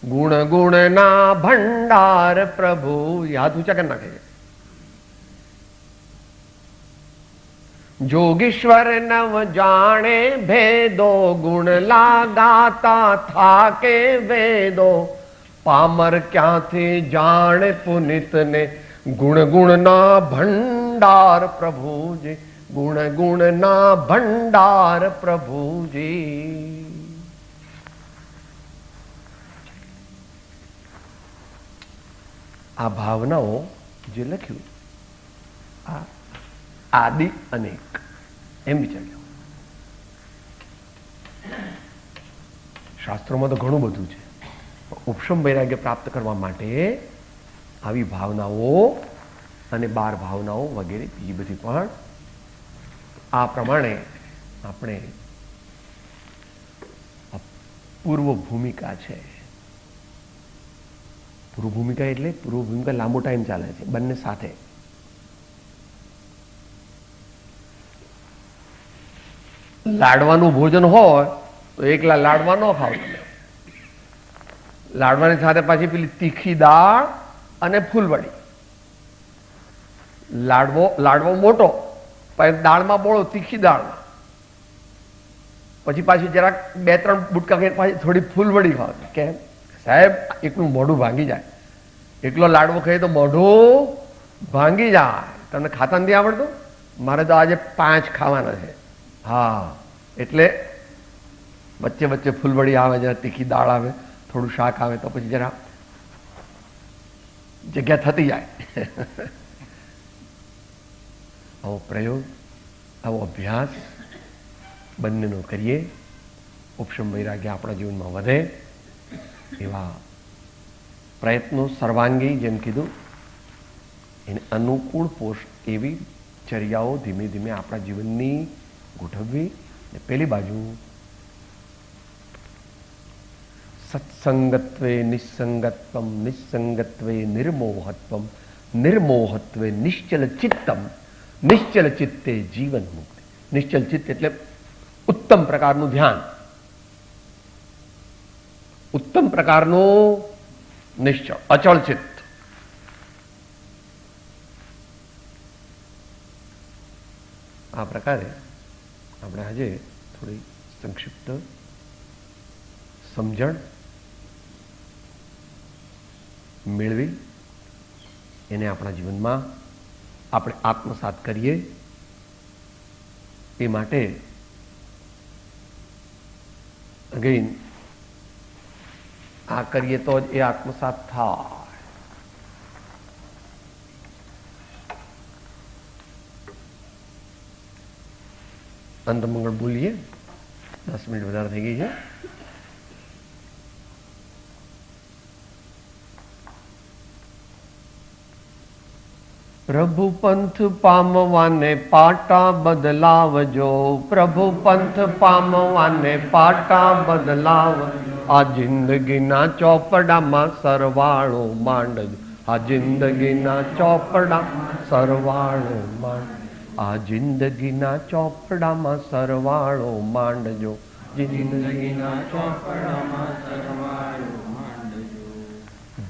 A: ગુણ ગુણના ભંડાર પ્રભુ. હાથ ઊંચા કરી નાખે છે. જોગીશ્વર નવ જાણે ભેદો ગુણ લાગાતા થાકે વેદો. પામર ક્યાંથી જાણે પુનિત ને ગુણ ગુણના ભંડાર પ્રભુજી. ગુણ ગુણના ભંડાર પ્રભુજી. આ ભાવનાઓ જે લખ્યું આ આદિ અનેક એમ વિચાર્યો. શાસ્ત્રોમાં તો ઘણું બધું છે. ઉપશમ વૈરાગ્ય પ્રાપ્ત કરવા માટે આવી ભાવનાઓ અને 12 ભાવનાઓ વગેરે બીજી બધી પણ આ પ્રમાણે આપણે પૂર્વ ભૂમિકા છે. પૂર્વ ભૂમિકા એટલે પૂર્વ ભૂમિકા લાંબો ટાઈમ ચાલે છે, બંને સાથે. લાડવાનું ભોજન હોય તો એકલા લાડવા ન ખાવ તમે. લાડવાની સાથે પાછી પેલી તીખી દાળ અને ફૂલવડી. લાડવો મોટો, પછી દાળમાં બોળો, તીખી દાળમાં, પછી પાછી જરાક 2-3 બુટકા ખાઈને પાછી થોડી ફૂલવડી ખાવ. કેમ સાહેબ? એકનું મોઢું ભાંગી જાય. એકલો લાડવો ખાઈએ તો મોઢું ભાંગી જાય. તમને ખાતા નથી આવડતું? મારે તો આજે 5 ખાવાના છે. હા, એટલે વચ્ચે વચ્ચે ફૂલવડી આવે, જરા તીખી દાળ આવે, થોડું શાક આવે, તો પછી જરા જગ્યા થતી જાય. આવો પ્રયોગ, આવો અભ્યાસ બંનેનો કરીએ. ઉપશમ વૈરાગ્ય આપણા જીવનમાં વધે એવા પ્રયત્નો સર્વાંગી, જેમ કીધું, એને અનુકૂળ એવી ચર્યાઓ ધીમે ધીમે આપણા જીવનની ગોઠવવી. ને પેલી બાજુ સત્સંગત્વે નિસંગત્વમ, નિસંગત્વે નિર્મોહત્વમ, નિર્મોહત્વે નિશ્ચલ ચિત્તમ, નિશ્ચલ ચિત્તે જીવન મુક્તિ. નિશ્ચલ ચિત્ત એટલે ઉત્તમ પ્રકારનું ધ્યાન, ઉત્તમ પ્રકારનું નિશ્ચળ અચળ ચિત્ત. આ પ્રકારે આપણે આજે થોડી સંક્ષિપ્ત સમજણ મેળવી એને આપણા જીવનમાં આપણે આત્મસાત કરીએ. એ માટે અગેન આ કરીએ તો જ એ આત્મસાત થાય. અંતમંગળ બોલીએ. 10 મિનિટ વધારે થઈ ગઈ છે. પ્રભુ પંથ પામવાને પાટા બદલાવજો, પ્રભુ પંથ પામવાને પાટા બદલાવજો. આ જિંદગીના ચોપડામાં સરવાળો માંડજો, આ જિંદગીના ચોપડામાં સરવાળો માંડ. આ જિંદગીના ચોપડામાં સરવાળો માંડજો, જિંદગીના ચોપડામાં સરવાળો માંડજો.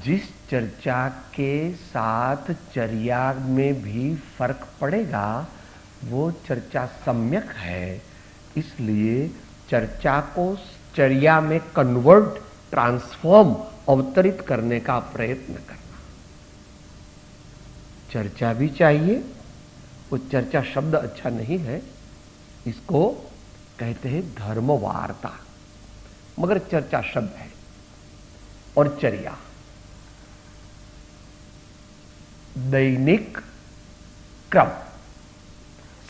A: जिस चर्चा के साथ चर्या में भी फर्क पड़ेगा वो चर्चा सम्यक है. इसलिए चर्चा को चर्या में कन्वर्ट, ट्रांसफॉर्म, अवतरित करने का प्रयत्न करना. चर्चा भी चाहिए। वो चर्चा शब्द अच्छा नहीं है, इसको कहते हैं धर्म वार्ता, मगर चर्चा शब्द है। और चर्या દૈનિક ક્રમ,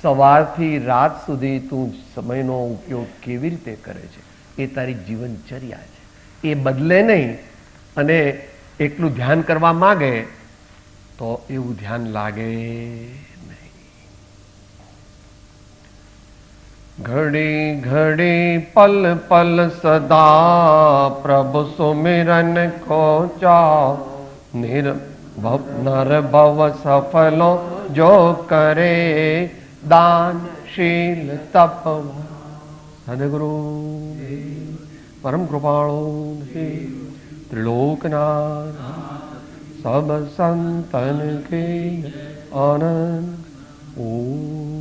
A: સવારથી રાત સુધી તું સમયનો ઉપયોગ કેવી રીતે કરે છે એ તારી જીવનચર્યા છે. એ બદલે નહીં અને એકલું ધ્યાન કરવા માંગે તો એવું ધ્યાન લાગે નહીં. ઘડી ઘડી પલ પલ સદા પ્રભુ સુમિરન કો જાઓ, નર ભવ સફલો જો કરે દાનશીલ તપ. સદગુરુ પરમ કૃપાળુ ત્રિલોકનાથ સબ સંતન કે આનંદ. ઓમ